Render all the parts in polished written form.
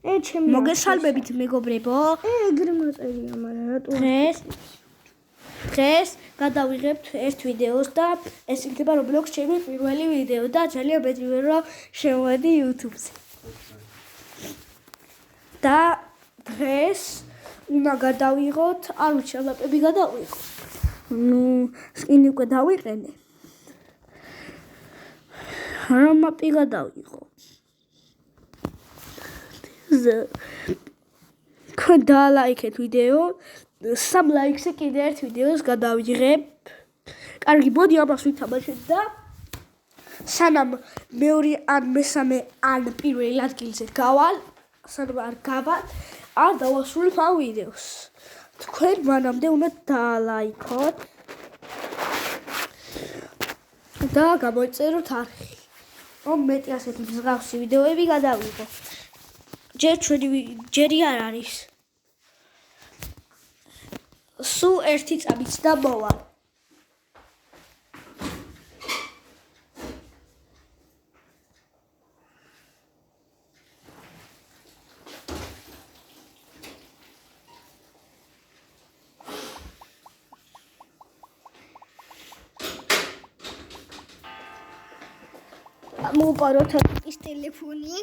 ჩემი მოგესალმებით მეგობრებო. ეგრე მოწერია, მაგრამ რატო? დღეს გადავიღებთ ერთ ვიდეოს და ეს იქნება Roblox ჩემი პირველი ვიდეო და ძალიან მეტივე რომ შევედი YouTube-ზე. და დღეს უნდა გადავიღოთ, არ ვიცი, ლაპები გადავიღო. სკინი უკვე დავიყენე. რა მაპი გადავიღო? დაალაიქეთ ვიდეო, 3 ლაიქზე კიდე ერთ ვიდეოს გადავიღებ. კარგი, მოდი ამას ვითამაშეთ და სანამ მეორე ან მესამე ან პირველ ადგილზე გავალ, სანამ არ გავალ, არ დავასრულებ ამ ვიდეოს. თქვენ მანამდე უნდა დაალაიქოთ და გამოიწეროთ არხი, რომ მეტი ასეთი მსგავსი ვიდეოები გადავიღო. ჯერი არ არის. სულ ერთი წამიც და მოვალ. მოვპაროთ ის ტელეფონი.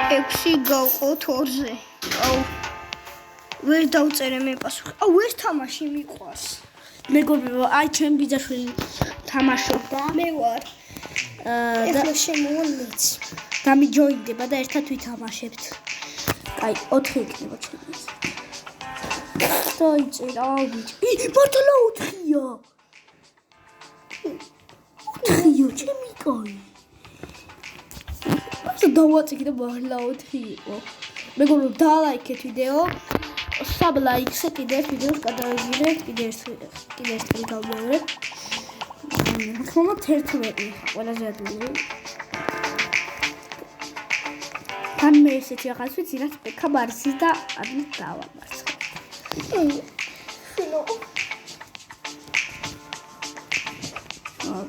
6 გავყოთ 2-ზე. აუ. ვერ დავწერე მე პასუხი. აუ, ეს თამაში მიყვარს. მეგობრებო, აი ჩემ ბიძაშვილი თამაშობდა. მე ვარ. ეხლა შემოვალეც. დამიჯოინდება და ერთად ვითამაშებთ. კაი, 4 იქნება ჩემი. დაიწერა, ავიჭი. მართლა 4-ია. 4-ია, ჩემი კაი. დავაწიკი და მართლა 4 იყო. მეგობრებო, დაალაიქეთ ვიდეო. 3 ლაიქზე კიდე ერთ ვიდეოს გადავიღებთ, კიდე ერთ გავმეორებ. ხომ 11 ყველაზე ადვილი. თან მე ესეთი რაღაც ვიცი, რაც ბექა მარსის და ადმით დავამარცხე.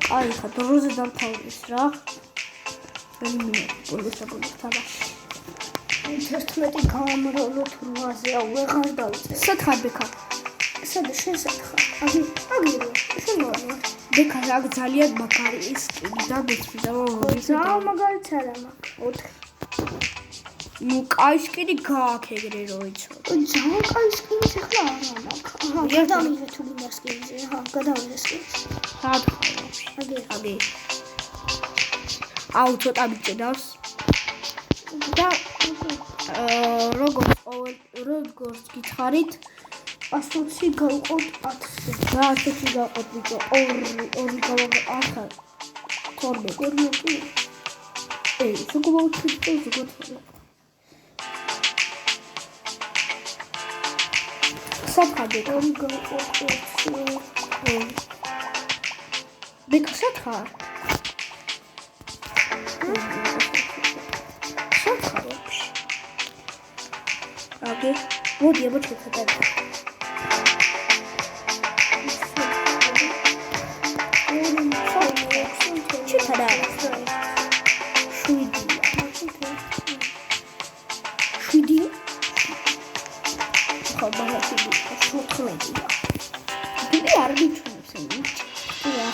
კაი, ხა დროზე დამთავრდეს რა. ბოლოს თამაში. 11 გამრავლოთ 8-ზე, ვეღარ დავწერ. სათხარ ბექა. სადა შესათხარ. აგირო. შემოვა. ბექა რა ძალიან მაგარი ის და მეცი და რა მაგარი ცარა მაქვს. 4. ნუ კაი სკინი გააქვს ეგრე რო იცოდ. ძალიან კაი სკინი ახლა არა მაქვს. აჰა, გადავიღე თუ გინდა სკინზე. აჰა, გადავიღე სკინს. სათხარ. აგე. აუ ცოტა მიჭედავს. და როგორც გითხარით, 120 გავყოთ 10-ზე. რა 10-ი გავყოთ ბიჭო? 2 გავყოთ 10. 12. შეგოვოთ შეგოვოთ. სათხარზე 2 გავყოთ 1. ბიჭო სათხარ. Okay, მოდი აბა ჩეცადე. ჩეცადე. შვიდი. ხაბარა შვიდი. 14. დიდი არ მიჩვენებს ეს. რა.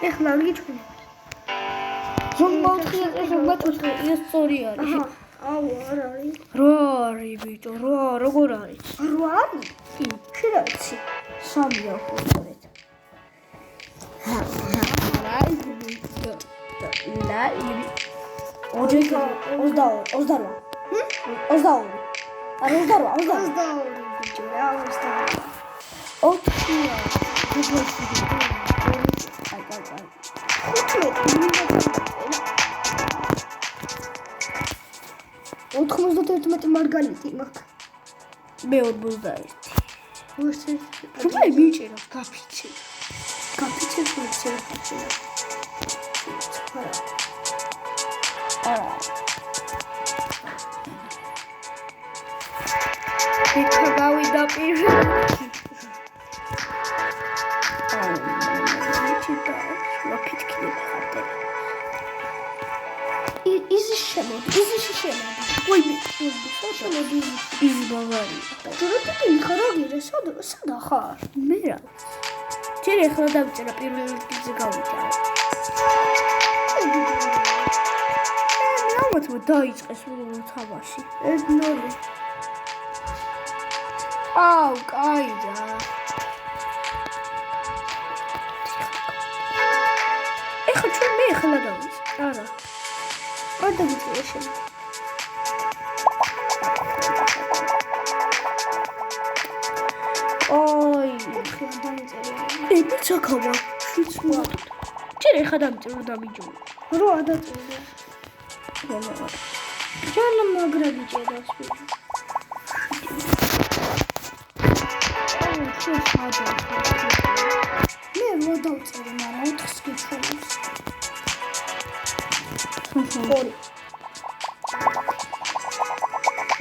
ეხლა არ გიჩვენებს. ზოგადად ეს სწორი არის. აუ არ არის. რა არის ბიჭო, როგორ არის? რა არის? კი, შეიძლება. 3-ია ხოლმე. ლაივი ბიჭო. ლაივი. 22. 22. არა 22 ბიჭო, რა 22. 91 მარგალიტი მაქვს. მე 41. ხუთ ბიჭო, გაფიცე. გაფიცე. არა. ბიჭო გავიდა პირველი. ჩიტა, ლოკით კიდე ხარდე. იზის შემოდი. ვაიმე, შემოდი. იზი ბავარია. ჯეროდი ხარაგირე, სადა ხარ? მე რა. ჯერ ახლა დავიწერა პირველ რიგზე გავიწერა. მე ალბათ დაიწყეს უბრალოდ თამაში. 1-0. აუ, კაიდა. ეხლა ჩვენ მე ახლა დავიც. არა. არ დავიწყე შენ. ოი, ხელ დავიწერე. ეცაკავა. შუცვა. ჯერ ახლა დავიწერა დამიჯო. რო ადაწევდა. ჯანა მაგრადი ჭედავს. ჩვენ ხადა. მე რო დავწერე, მაგრამ 4-ს გიჩვენებს. ორი.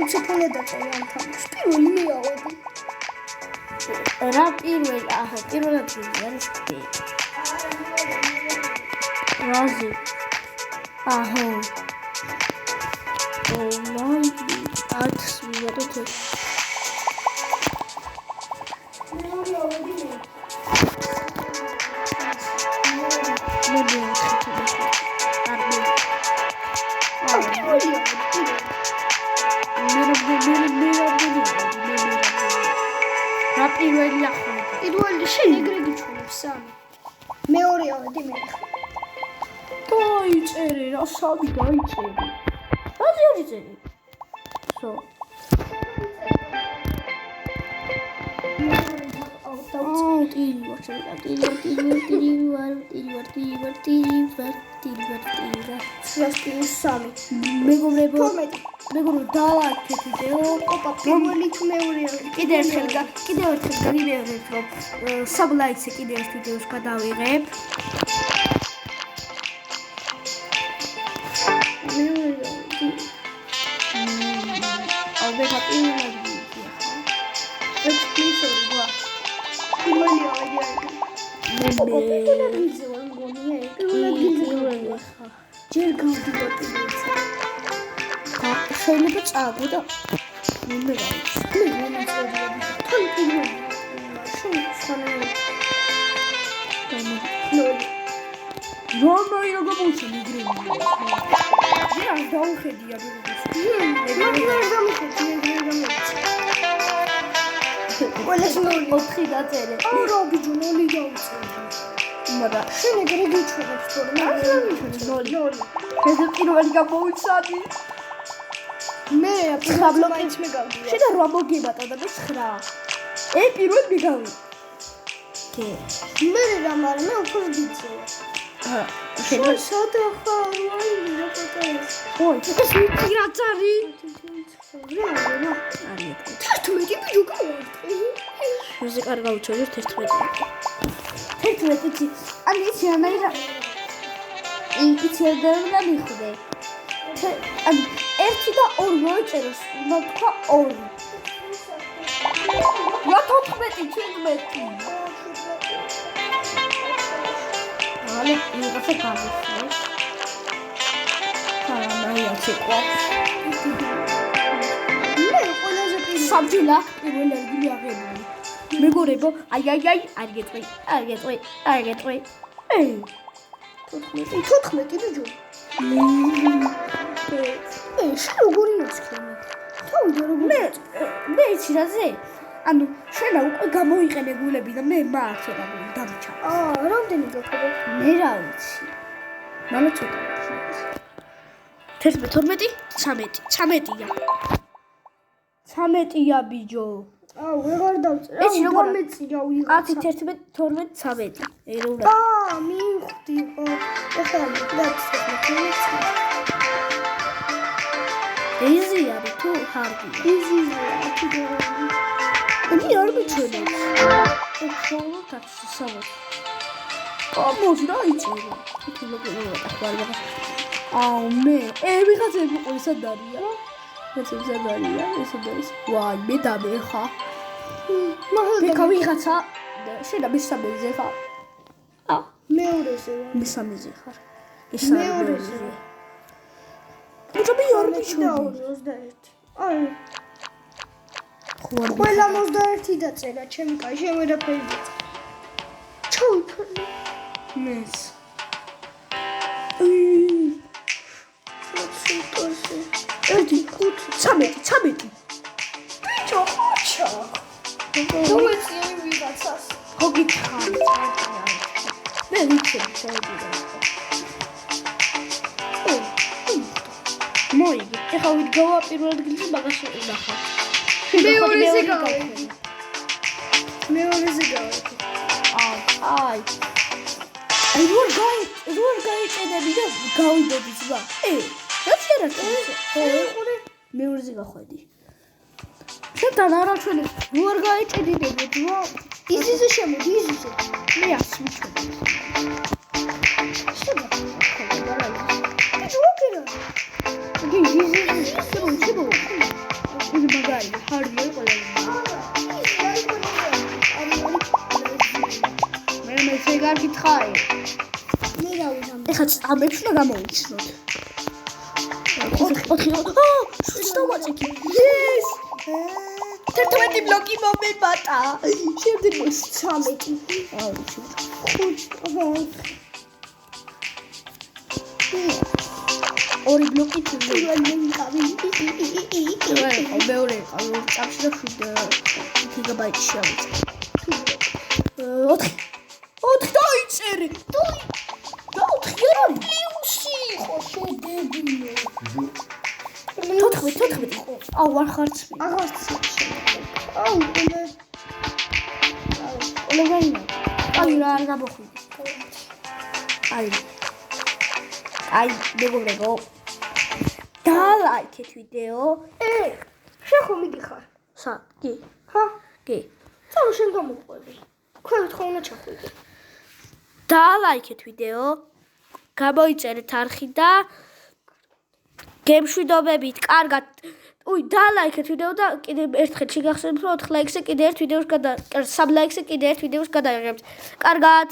უცებია დაწერე ამ თამაშს. პირველი მე ავედი. რა პირველ, აჰა, პირველად არის D. რაზი? აჰა. ოლაი, 10 მივედოთ. მეორე ავედი მე. რა პირველი ახლა? პირველი შენ ეგრე გიჩვენებს 3. მეორე ავედი მე. დაიწერე რა სამი დაიწერე. რაზე არის წერე? სო. აუ, ტილი ვარ, სიასტილი 3. მეგობრებო, 12. მეგობრებო, დავაკეთე ვიდეო. ოპა, პირველი თუ მეორე ავედი. კიდევ ერთხელ გავიმეორებ, რომ სამ ლაიქზე კიდევ ერთ ვიდეოს გადავიღებ. მეორე ავედი. ალბათ პირველად ვიდეო. ექსპლისორი გვა. პირველი ავედი არის. ოპა, პირველად ვიძე ვარ მგონია, პირველად გიძე. ჯერ გავდივარ პირველზე. შეიძლება წააგო და მე რა მე მომწერია. თან პირველი. შენ სანამ რომაი როგორ მოუჩენ იგრემია. მე არ დაუხედია ყველას ნოლი. 4 დაწერე. აუ რა ბიჭო ნოლი დავწერე. მაგრამ შენ ეგრე გიჩვენებს თორემ არ დავიჩვენე ნოლი. ეს პირველი გამოვიცადი. მე საბლოკი. მაინც მე გავდივარ. შენ 8 მოგებატა და მე 9. პირველ მიგავი. კე. მე რა მაგრამ მე უფრო გიწევა. შენ სადა ხარ? ვაი რა პატარა. ой, ეს ვიცი რაც არის. რა რა. არის. 11 ბიჭო გავარტყი. მუსიკა არ გავუჩვენე 11. 11 ან იცი რა იცი რა მიხდე. ან 1 და 2 მოიწეროს, უნდა თქვა 2. რა 14, 17. ale მიღაცა გამიხსნეს. აი ასე ყვა. მე ყველაზე პირველი. საბჯილა პირველი ადგილი აღებული. მეგობრებო, აი, არ გეტყვი. ეი. 14 ბიჭო. შენ როგორი მოცქენი? თავი როგორი? მე იცი რაზე? ანუ შენ უკვე გამოიყენე გულები და მე მაართო დამჩა. რამდენი გაქრა? მე რა ვიცი. მალა ცოტა. 11, 12, 13-ია. 13-ია ბიჭო. ვეღარ დავწერე. ეცი როგორ მეწია ვიღაცა. 10, 11, 12, 13. ეგრე უნდა. მივხვდი. ეხლა დაწერე. ეზი არის თუ ჰარდია? იზია. მე არ მიჩვენებს. ხოლმე ტაქსი სამოთ. მოდი რა იწერა. თუ როგორია ახლა. აუ მე ვიღაცა იყო სადარია. ეს სადარია, ეს არის. ვაი, მე დამეხა. მე ვიღაცა შენ მესამეზე ხარ. მეორეზე. მესამეზე ხარ. ეს მეორეზე. ბიჭები არ მიჩვენა. 21. აი, ყველა 21 დაწერა, ჩემი კაი, შემერაფერი დაწერა. ჩაიფრე. მეს. ერთი 13. ბიჭო, ხოჩა. დუეცი ვიღაცას. გოგითხარი. მე ვიცი შეიძლება. მოიგი, ეხლა ვიდგავა პირველ ადგილზე მაგაში ნახავ. მეორეზე გავედი. მეორეზე გავედი. აი როარ გაიჭედები და გავიდოდი ზღვა. რა შეიძლება? მეორეზე გახვედი. შეთან არაჩვენი როარ გაიჭედები ზღვა. იზიზე შემოდი, იზიზე. მე არც მიჩვენე. გითხარი. მე რა ვიზამ. ეხლა ამებს უნდა გამოვიცნოთ. 4 დავაწექი. Yes! 11 ბლოკი მომებატა. შემდეგ 13. ორი ბლოკი თვითონ მეკავი. მეორე წამში და 7 გიგაბაიტი შევიწე. 4 დაიწერე. და 4 არა პლუსი. ხო შედეგია. 14. აუ არ ხარც. აღარც შედეგია. აუ მე. ლეგაინა. აი რა არ გამოხვიდი. აი მეგობრებო. დალაიქეთ ვიდეო. შენ ხომ მიდიხარ? სად? კი. ხა? კი. წავა შენ გამოყვები. ქვევით ხომ უნდა ჩახვიდე. დალაიქეთ ვიდეო. გამოიწერეთ არხი და გემშვიდობებით, კარგად. დალაიქეთ ვიდეო და კიდე ერთხელ შეგახსენებთ, რომ 4 ლაიქზე კიდე ერთ ვიდეოს 3 ლაიქზე კიდე ერთ ვიდეოს გადაიღებთ. კარგად.